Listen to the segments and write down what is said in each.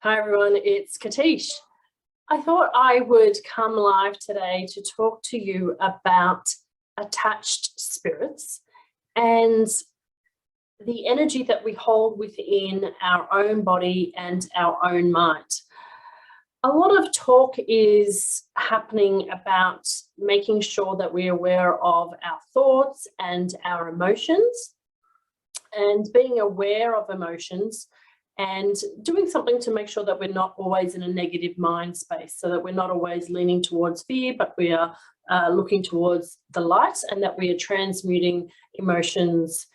Hi everyone, it's Katish. I thought I would come live today to talk to you about attached spirits and the energy that we hold within our own body and our own mind. A lot of talk is happening about making sure that we're aware of our thoughts and our emotions, and being aware of emotions and doing something to make sure that we're not always in a negative mind space, so that we're not always leaning towards fear, but we are looking towards the light, and that we are transmuting emotions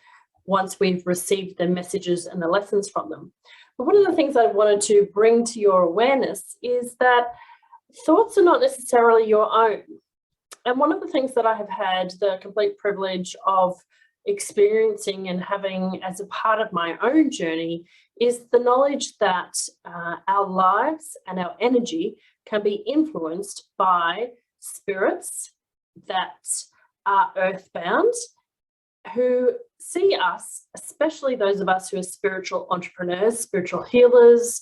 once we've received the messages and the lessons from them. But one of the things I wanted to bring to your awareness is that thoughts are not necessarily your own. And one of the things that I have had the complete privilege of experiencing and having as a part of my own journey is the knowledge that our lives and our energy can be influenced by spirits that are earthbound, who see us, especially those of us who are spiritual entrepreneurs, spiritual healers,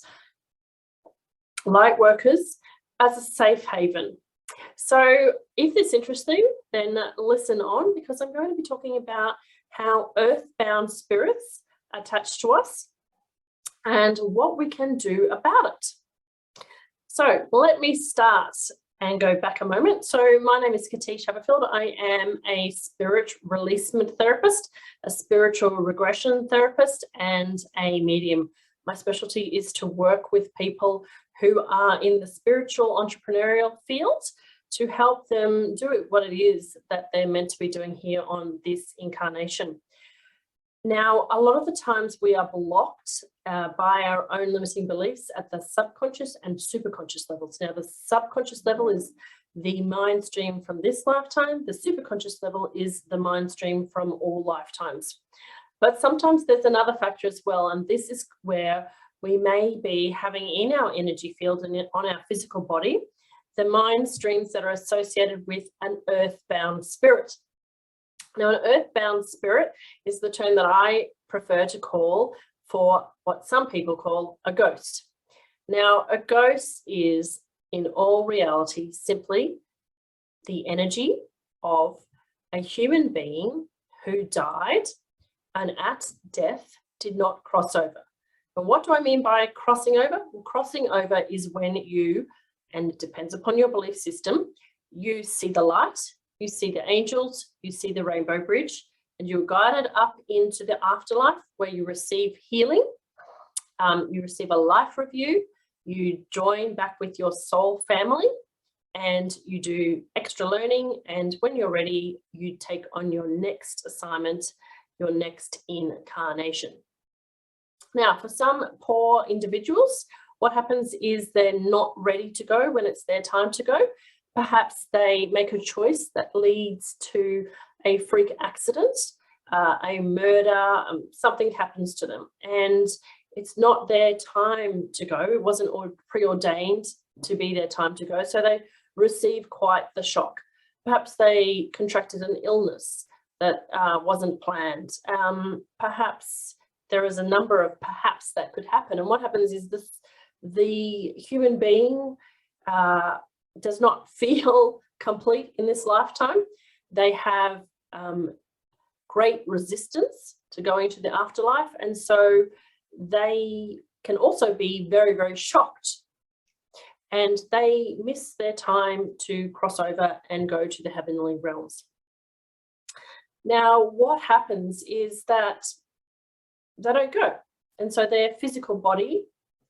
light workers, as a safe haven. So if this is interesting, then listen on, because I'm going to be talking about how earthbound spirits attach to us and what we can do about it. So let me start and go back a moment. So my name is Katish Haberfield. I am a spirit releasement therapist, a spiritual regression therapist, and a medium. My specialty is to work with people who are in the spiritual entrepreneurial field to help them do what it is that they're meant to be doing here on this incarnation. Now, a lot of the times we are blocked by our own limiting beliefs at the subconscious and superconscious levels. Now, the subconscious level is the mind stream from this lifetime. The superconscious level is the mind stream from all lifetimes. But sometimes there's another factor as well, and this is where we may be having in our energy field and on our physical body the mind streams that are associated with an earthbound spirit. Now, an earthbound spirit is the term that I prefer to call for what some people call a ghost. Now, a ghost is, in all reality, simply the energy of a human being who died and at death did not cross over. And what do I mean by crossing over? Well, crossing over is when you, and it depends upon your belief system, you see the light, you see the angels, you see the rainbow bridge, and you're guided up into the afterlife where you receive healing, you receive a life review, you join back with your soul family, and you do extra learning, and when you're ready, you take on your next assignment, your next incarnation. Now, for some poor individuals, what happens is they're not ready to go when it's their time to go. Perhaps they make a choice that leads to a freak accident, a murder, something happens to them, and it's not their time to go. It wasn't preordained to be their time to go, so they receive quite the shock. Perhaps they contracted an illness that wasn't planned. Perhaps there is a number of perhaps that could happen, and what happens is the human being does not feel complete in this lifetime. They have great resistance to going to the afterlife, and so they can also be very, very shocked, and they miss their time to cross over and go to the heavenly realms. Now, what happens is that they don't go, and so their physical body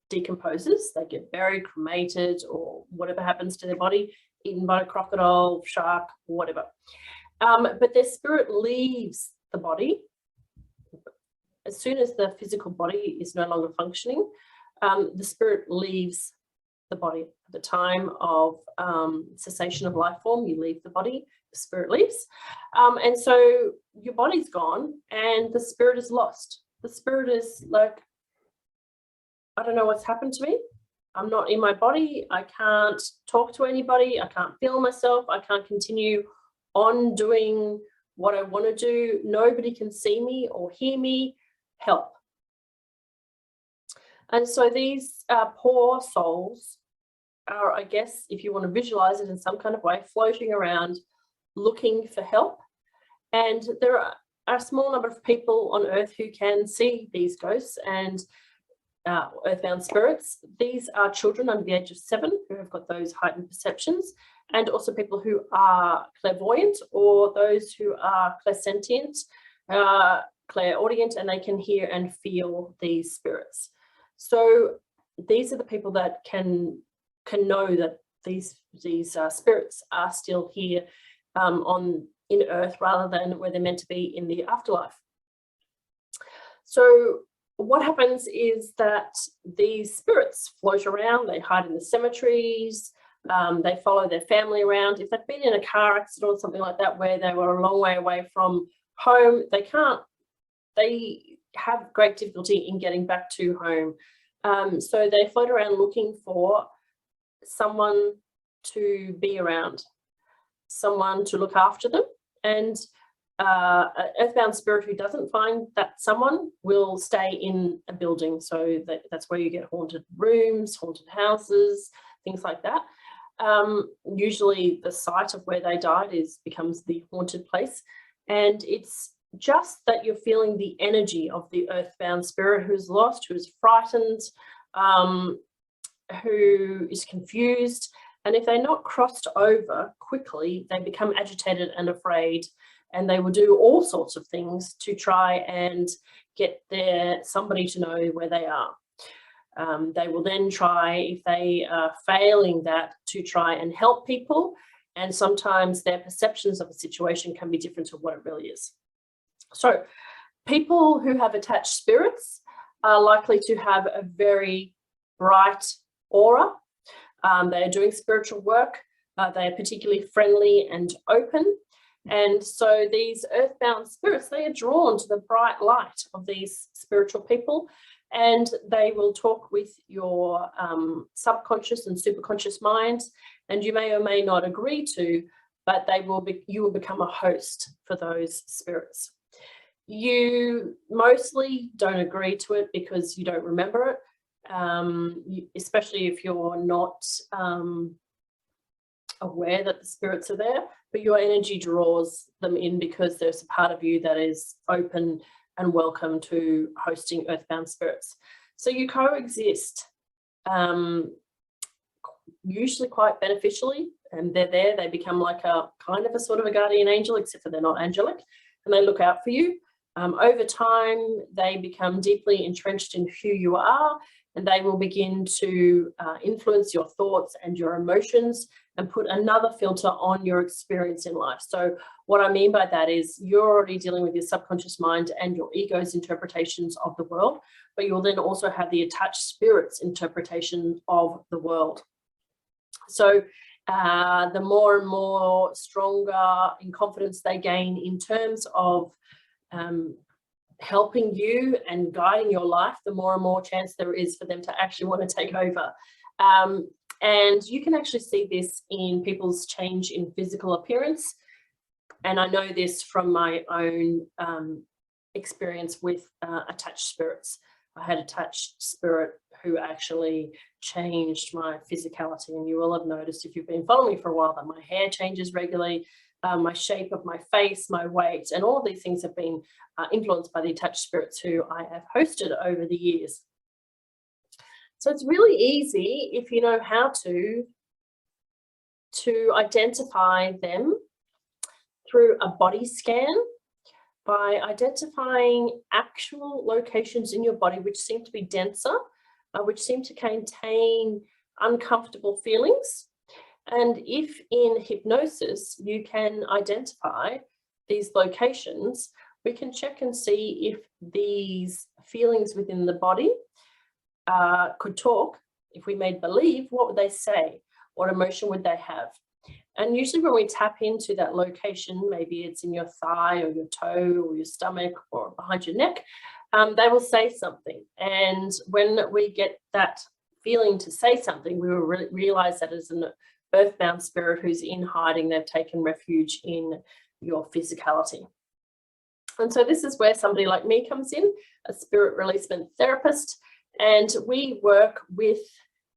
decomposes. They get buried, cremated, or whatever happens to their body, eaten by a crocodile, shark, whatever. But their spirit leaves the body. As soon as the physical body is no longer functioning, the spirit leaves the body. At the time of cessation of life form, you leave the body, the spirit leaves. And so your body's gone and the spirit is lost. The spirit is like, I don't know what's happened to me. I'm not in my body. I can't talk to anybody. I can't feel myself. I can't continue on doing what I want to do. Nobody can see me or hear me. Help. And so these poor souls are, I guess, if you want to visualize it in some kind of way, floating around looking for help. And there are a small number of people on earth who can see these ghosts and earthbound spirits. These are children under the age of 7 who have got those heightened perceptions, and also people who are clairvoyant, or those who are clairsentient, clairaudient, and they can hear and feel these spirits. So these are the people that can know that these spirits are still here in earth, rather than where they're meant to be in the afterlife. So what happens is that these spirits float around, they hide in the cemeteries, they follow their family around. If they've been in a car accident or something like that where they were a long way away from home, they have great difficulty in getting back to home. So they float around looking for someone to be around, someone to look after them. And an earthbound spirit who doesn't find that someone will stay in a building. So that's where you get haunted rooms, haunted houses, things like that. Usually the site of where they died becomes the haunted place. And it's just that you're feeling the energy of the earthbound spirit who's lost, who's frightened, who is confused. And if they're not crossed over quickly, they become agitated and afraid, and they will do all sorts of things to try and get somebody to know where they are. They will then try, if they are failing that, to try and help people, and sometimes their perceptions of a situation can be different to what it really is. So people who have attached spirits are likely to have a very bright aura. They are doing spiritual work. They are particularly friendly and open. And so these earthbound spirits, they are drawn to the bright light of these spiritual people, and they will talk with your subconscious and superconscious minds, and you may or may not agree to, but you will become a host for those spirits. You mostly don't agree to it because you don't remember it, especially if you're not aware that the spirits are there, but your energy draws them in because there's a part of you that is open and welcome to hosting earthbound spirits. So you coexist, usually quite beneficially, and they're there. They become like a kind of a sort of a guardian angel, except for they're not angelic, and they look out for you. Over time, they become deeply entrenched in who you are, and they will begin to influence your thoughts and your emotions and put another filter on your experience in life. So what I mean by that is you're already dealing with your subconscious mind and your ego's interpretations of the world, but you'll then also have the attached spirit's interpretation of the world. So the more and more stronger in confidence they gain in terms of helping you and guiding your life, the more and more chance there is for them to actually want to take over. And you can actually see this in people's change in physical appearance. And I know this from my own experience with attached spirits. I had an attached spirit who actually changed my physicality. And you will have noticed, if you've been following me for a while, that my hair changes regularly, my shape of my face, my weight, and all of these things have been influenced by the attached spirits who I have hosted over the years. So it's really easy, if you know how to identify them through a body scan, by identifying actual locations in your body which seem to be denser, which seem to contain uncomfortable feelings. And if in hypnosis you can identify these locations, we can check and see if these feelings within the body could talk. If we made believe, what would they say? What emotion would they have? And usually when we tap into that location, maybe it's in your thigh or your toe or your stomach or behind your neck, they will say something. And when we get that feeling to say something, we will realize that as an earthbound spirit who's in hiding. They've taken refuge in your physicality. And so this is where somebody like me comes in, a spirit releasement therapist. And we work with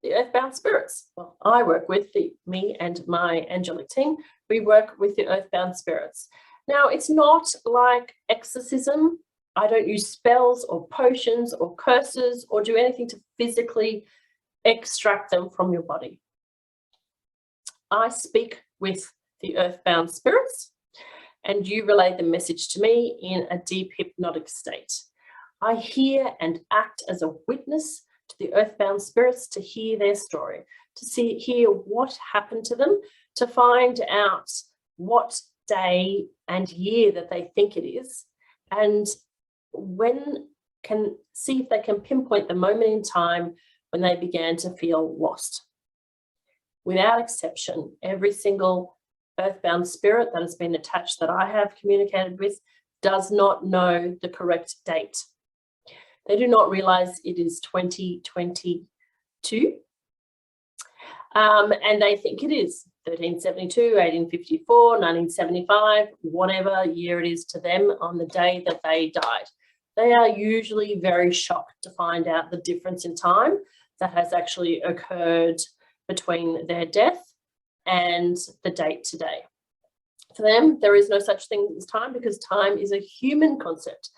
the earthbound spirits. Well, I work with me and my angelic team. We work with the earthbound spirits. Now, it's not like exorcism. I don't use spells or potions or curses or do anything to physically extract them from your body. I speak with the earthbound spirits and you relay the message to me in a deep hypnotic state. I hear and act as a witness to the earthbound spirits to hear their story, to hear what happened to them, to find out what day and year that they think it is, and can see if they can pinpoint the moment in time when they began to feel lost. Without exception, every single earthbound spirit that has been attached that I have communicated with does not know the correct date. They do not realize it is 2022. And they think it is 1372, 1854, 1975, whatever year it is to them on the day that they died. They are usually very shocked to find out the difference in time that has actually occurred between their death and the date today. For them, there is no such thing as time because time is a human concept.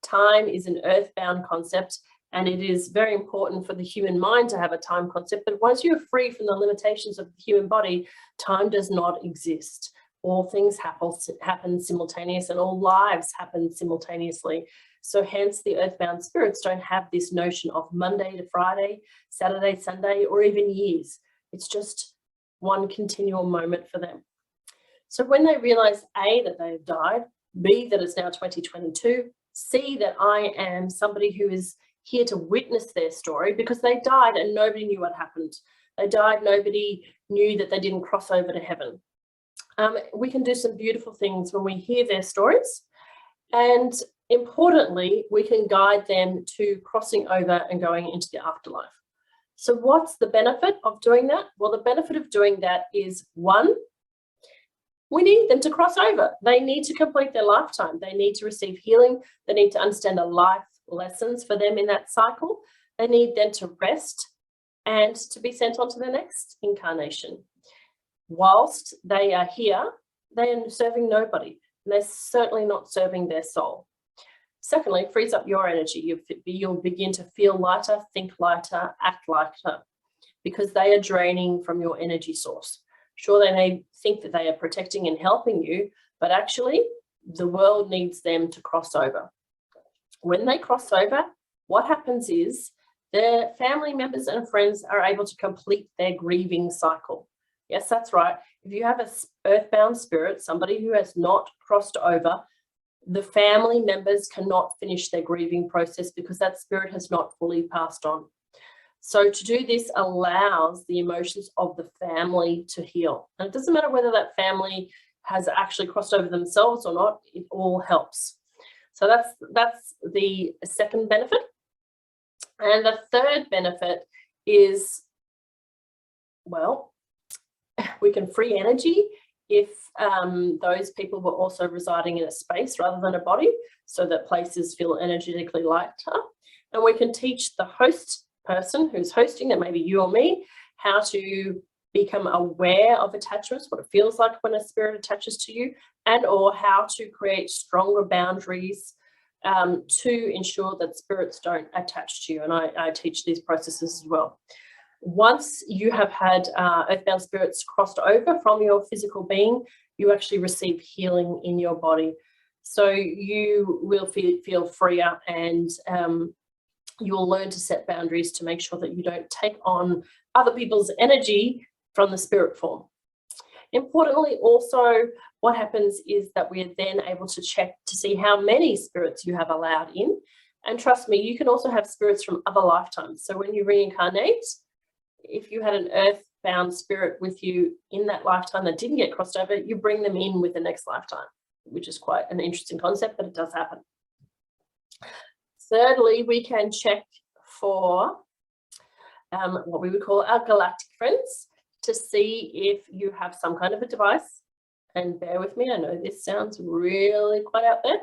Time is an earthbound concept, and it is very important for the human mind to have a time concept. But once you're free from the limitations of the human body, time does not exist. All things happen simultaneously, and all lives happen simultaneously. So hence the earthbound spirits don't have this notion of Monday to Friday, Saturday, Sunday, or even years. It's just one continual moment for them. So when they realize A, that they have died, B, that it's now 2022, C, that I am somebody who is here to witness their story because they died and nobody knew what happened. They died, nobody knew that they didn't cross over to heaven. We can do some beautiful things when we hear their stories. And importantly, we can guide them to crossing over and going into the afterlife. So what's the benefit of doing that? Well, the benefit of doing that is, one, we need them to cross over. They need to complete their lifetime. They need to receive healing. They need to understand the life lessons for them in that cycle. They need them to rest and to be sent on to the next incarnation. Whilst they are here, they are serving nobody. And they're certainly not serving their soul. Secondly, it frees up your energy. You'll begin to feel lighter, think lighter, act lighter, because they are draining from your energy source. Sure, they may think that they are protecting and helping you, but actually the world needs them to cross over. When they cross over, what happens is their family members and friends are able to complete their grieving cycle. Yes, that's right. If you have an earthbound spirit, somebody who has not crossed over, the family members cannot finish their grieving process because that spirit has not fully passed on. So to do this allows the emotions of the family to heal. And it doesn't matter whether that family has actually crossed over themselves or not, it all helps. So that's the second benefit. And the third benefit is, well, we can free energy if those people were also residing in a space rather than a body, so that places feel energetically lighter. And we can teach the host person who's hosting, that may be you or me, how to become aware of attachments, what it feels like when a spirit attaches to you, and or how to create stronger boundaries to ensure that spirits don't attach to you. And I teach these processes as well. Once you have had earthbound spirits crossed over from your physical being, you actually receive healing in your body. So you will feel freer, and you'll learn to set boundaries to make sure that you don't take on other people's energy from the spirit form. Importantly, also, what happens is that we are then able to check to see how many spirits you have allowed in. And trust me, you can also have spirits from other lifetimes. So when you reincarnate, if you had an earthbound spirit with you in that lifetime that didn't get crossed over, you bring them in with the next lifetime, which is quite an interesting concept, but it does happen. Thirdly, we can check for what we would call our galactic friends to see if you have some kind of a device. And bear with me, I know this sounds really quite out there.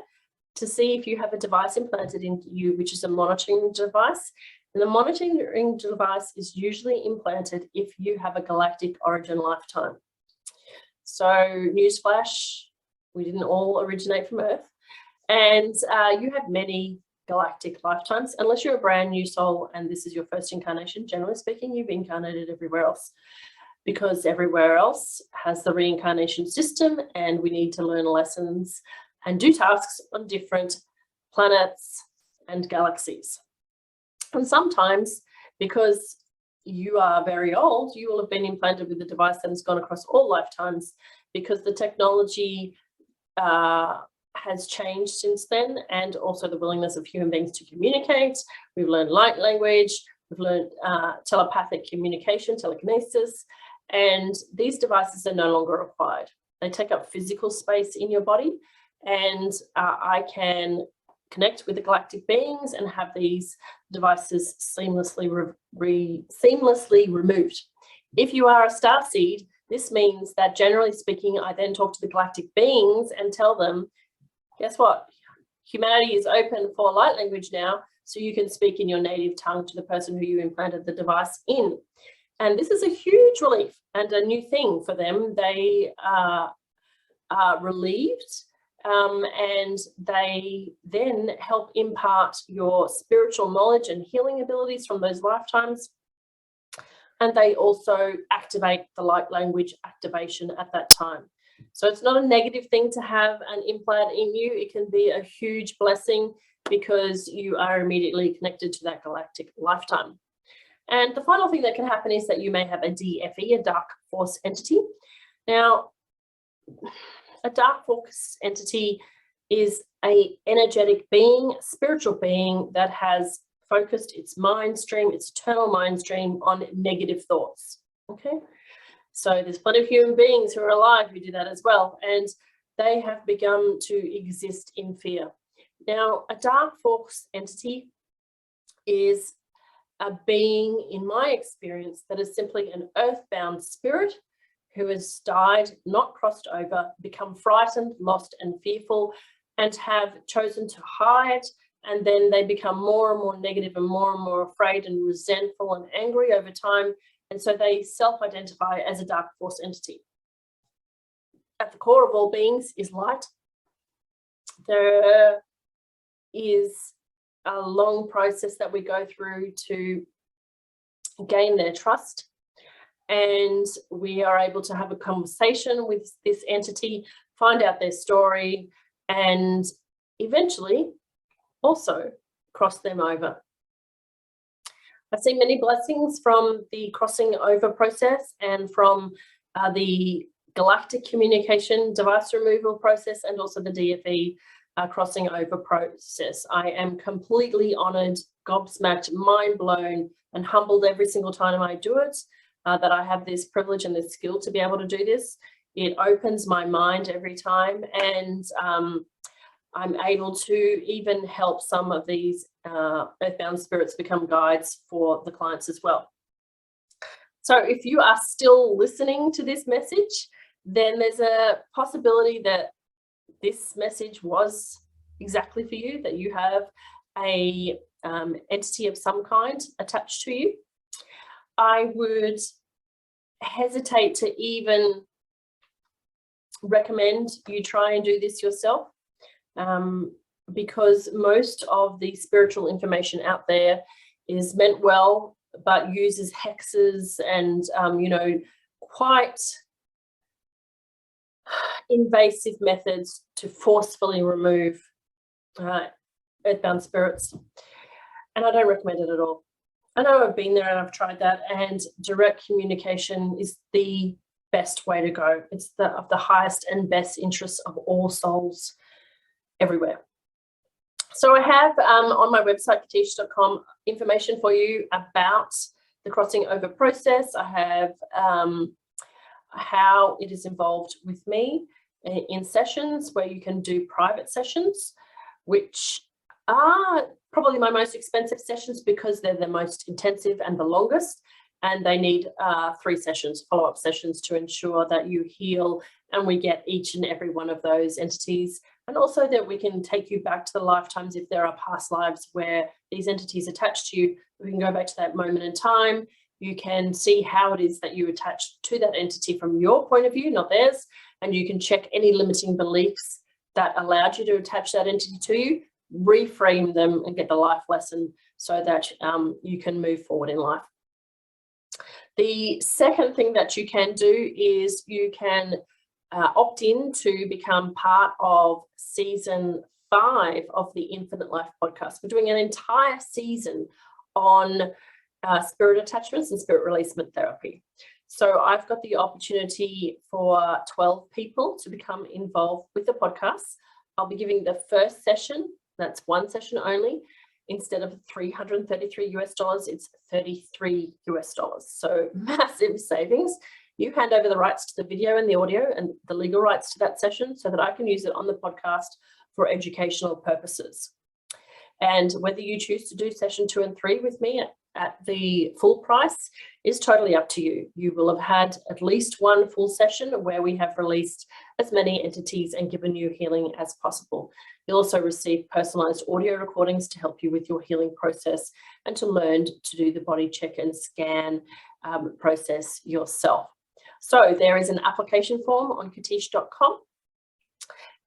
To see if you have a device implanted into you, which is a monitoring device. And the monitoring device is usually implanted if you have a galactic origin lifetime. So newsflash, we didn't all originate from Earth. And you have many galactic lifetimes, unless you're a brand new soul and this is your first incarnation. Generally speaking, you've incarnated everywhere else, because everywhere else has the reincarnation system, and we need to learn lessons and do tasks on different planets and galaxies. And sometimes, because you are very old, you will have been implanted with a device that has gone across all lifetimes, because the technology has changed since then, and also the willingness of human beings to communicate. We've learned light language, we've learned telepathic communication, telekinesis, and these devices are no longer required. They take up physical space in your body, and I can connect with the galactic beings and have these devices seamlessly removed. If you are a starseed, this means that generally speaking, I then talk to the galactic beings and tell them, guess what? Humanity is open for light language now, so you can speak in your native tongue to the person who you implanted the device in. And this is a huge relief and a new thing for them. They are relieved, and they then help impart your spiritual knowledge and healing abilities from those lifetimes. And they also activate the light language activation at that time. So it's not a negative thing to have an implant in you. It can be a huge blessing because you are immediately connected to that galactic lifetime. And the final thing that can happen is that you may have a DFE, a dark force entity. Now, a dark force entity is an energetic being, spiritual being that has focused its mind stream, its eternal mind stream on negative thoughts. Okay, so there's plenty of human beings who are alive who do that as well, and they have begun to exist in fear. Now, a dark force entity is a being, in my experience, that is simply an earthbound spirit who has died, not crossed over, become frightened, lost and fearful, and have chosen to hide, and then they become more and more negative and more afraid and resentful and angry over time, and so they self-identify as a dark force entity. At the core of all beings is light. There is a long process that we go through to gain their trust, and we are able to have a conversation with this entity, find out their story, and eventually also cross them over. I've seen many blessings from the crossing over process and from the galactic communication device removal process, and also the DFE crossing over process. I am completely honored, gobsmacked, mind blown, and humbled every single time I do it, that I have this privilege and this skill to be able to do this. It opens my mind every time, and I'm able to even help some of these earthbound spirits become guides for the clients as well. So if you are still listening to this message, then there's a possibility that this message was exactly for you, that you have a entity of some kind attached to you. I would hesitate to even recommend you try and do this yourself, because most of the spiritual information out there is meant well, but uses hexes and, you know, quite invasive methods to forcefully remove earthbound spirits. And I don't recommend it at all. I know I've been there and I've tried that, and direct communication is the best way to go. It's of the highest and best interests of all souls everywhere. So I have on my website, katish.com, information for you about the crossing over process. I have how it is involved with me in sessions, where you can do private sessions, which are probably my most expensive sessions because they're the most intensive and the longest, and they need 3 sessions, follow-up sessions, to ensure that you heal and we get each and every one of those entities, and also that we can take you back to the lifetimes if there are past lives where these entities attached to you. We can go back to that moment in time. You can see how it is that you attach to that entity from your point of view, not theirs, and you can check any limiting beliefs that allowed you to attach that entity to you, reframe them and get the life lesson so that you can move forward in life. The second thing that you can do is you can opt in to become part of season 5 of the Infinite Life podcast. We're doing an entire season on spirit attachments and spirit releasement therapy. So I've got the opportunity for 12 people to become involved with the podcast. I'll be giving the first session, that's one session only. Instead of $333 US, it's $33 US. So massive savings. You hand over the rights to the video and the audio and the legal rights to that session so that I can use it on the podcast for educational purposes. And whether you choose to do session 2 and 3 with me at the full price is totally up to you. You will have had at least one full session where we have released as many entities and given you healing as possible. You'll also receive personalized audio recordings to help you with your healing process and to learn to do the body check and scan process yourself. So there is an application form on katish.com.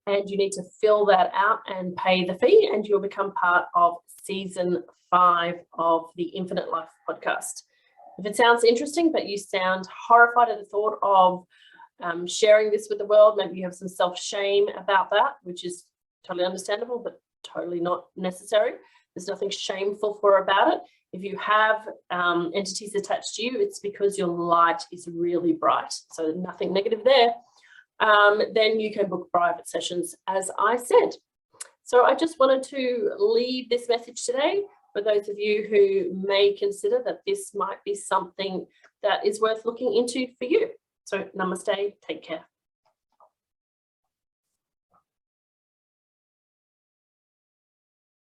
And you need to fill that out and pay the fee, and you'll become part of season 5 of the Infinite Life podcast. If it sounds interesting, but you sound horrified at the thought of sharing this with the world, maybe you have some self-shame about that, which is totally understandable, but totally not necessary. There's nothing shameful about it. If you have entities attached to you, it's because your light is really bright. So nothing negative there. Then you can book private sessions, as I said. So I just wanted to leave this message today for those of you who may consider that this might be something that is worth looking into for you. So namaste, take care.